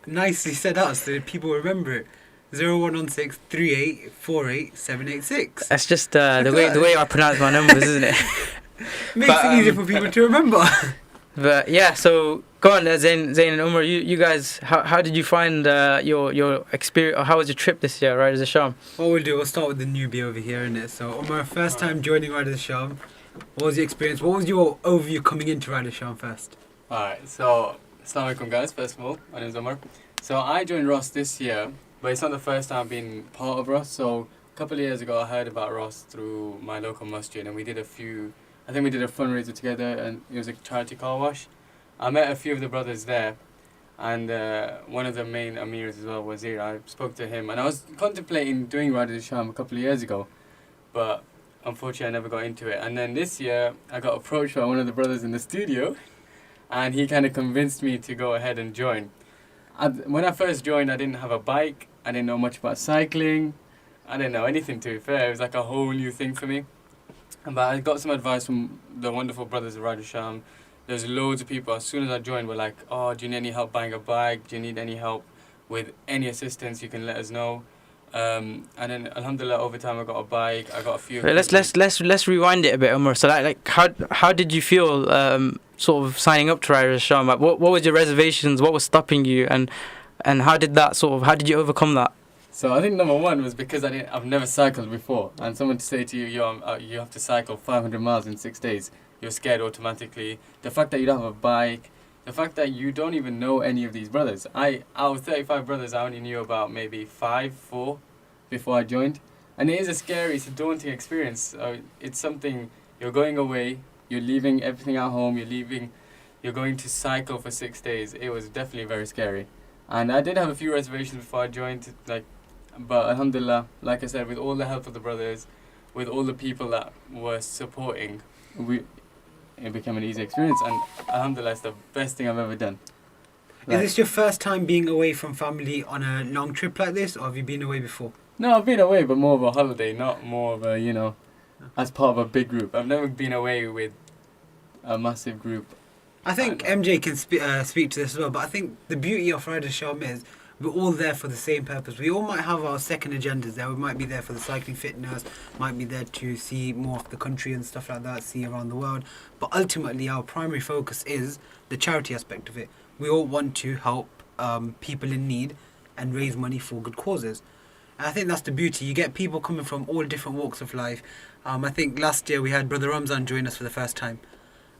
Nicely set out so that people remember it. 011638487886. That's just the way I pronounce my numbers, isn't it? Makes it easier for people to remember. But yeah, so go on, Zain and Umar. You guys, how did you find your experience? Or how was your trip this year, Riders of Sham? What we'll start with the newbie over here, innit? So, Umar, first time joining Riders of Sham. What was your experience? What was your overview coming into Riders of Sham first? Alright, so Assalamu alaikum guys, first of all, my name is Umar. So I joined Ross this year, but it's not the first time I've been part of Ross. So a couple of years ago I heard about Ross through my local masjid, and we did a fundraiser together, and it was a charity car wash. I met a few of the brothers there, and one of the main amirs as well was Seerah. I spoke to him, and I was contemplating doing Riders of Sham a couple of years ago, but unfortunately I never got into it. And then this year I got approached by one of the brothers in the studio, and he kind of convinced me to go ahead and join. When I first joined, I didn't have a bike, I didn't know much about cycling, I didn't know anything, to be fair. It was like a whole new thing for me. But I got some advice from the wonderful brothers of Riders of Sham. There's loads of people, as soon as I joined, were like, oh, do you need any help buying a bike? Do you need any help with any assistance? You can let us know. And then alhamdulillah, over time I got a bike, I got a few. Right, let's rewind it a bit, Umar. So like how did you feel sort of signing up to Riders of Sham? Like, what was your reservations? What was stopping you? And how did you overcome that? So I think number one was because I've never cycled before, and someone to say to you, you have to cycle 500 miles in 6 days, you're scared automatically. The fact that you don't have a bike, the fact that you don't even know any of these brothers. Out of 35 brothers, I only knew about maybe 4 before I joined. And it's a daunting experience. It's something, you're going away, you're leaving everything at home, you're going to cycle for 6 days. It was definitely very scary. And I did have a few reservations before I joined, but alhamdulillah, like I said, with all the help of the brothers, with all the people that were supporting, it became an easy experience, and alhamdulillah, it's the best thing I've ever done. Is this your first time being away from family on a long trip like this, or have you been away before? No, I've been away, but more of a holiday, not more of a, as part of a big group. I've never been away with a massive group. I think MJ can speak to this as well, but I think the beauty of Riders of Sham is we're all there for the same purpose. We all might have our second agendas there. We might be there for the cycling fitness, might be there to see more of the country and stuff like that, see around the world. But ultimately, our primary focus is the charity aspect of it. We all want to help people in need and raise money for good causes. And I think that's the beauty. You get people coming from all different walks of life. I think last year we had Brother Ramzan join us for the first time.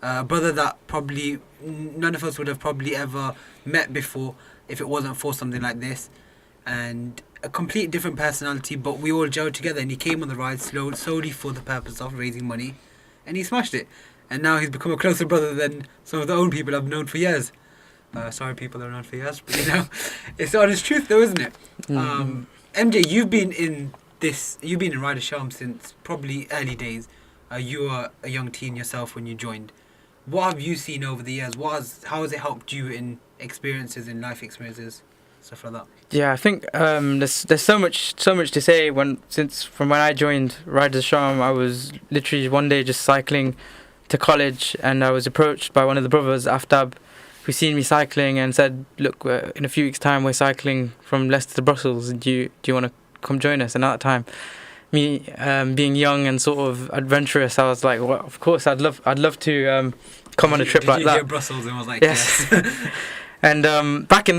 A brother that probably none of us would have probably ever met before if it wasn't for something like this, and a complete different personality, but we all gelled together, and he came on the ride solely for the purpose of raising money, and he smashed it, and now he's become a closer brother than some of the own people I've known for years. Sorry people that are known for years, but it's the honest truth though, isn't it? Mm-hmm. MJ, you've been in Riders Sham since probably early days. You were a young teen yourself when you joined. What have you seen over the years? How has it helped you in life experiences, stuff like that? Yeah, I think there's so much to say. From when I joined Riders of Sham, I was literally one day just cycling to college, and I was approached by one of the brothers, Aftab, who seen me cycling and said, "Look, in a few weeks' time we're cycling from Leicester to Brussels. Do you want to come join us?" And at that time, me being young and sort of adventurous, I was like, well, of course, I'd love to come on a trip like that. Did you hear Brussels and was like, yes. And back in those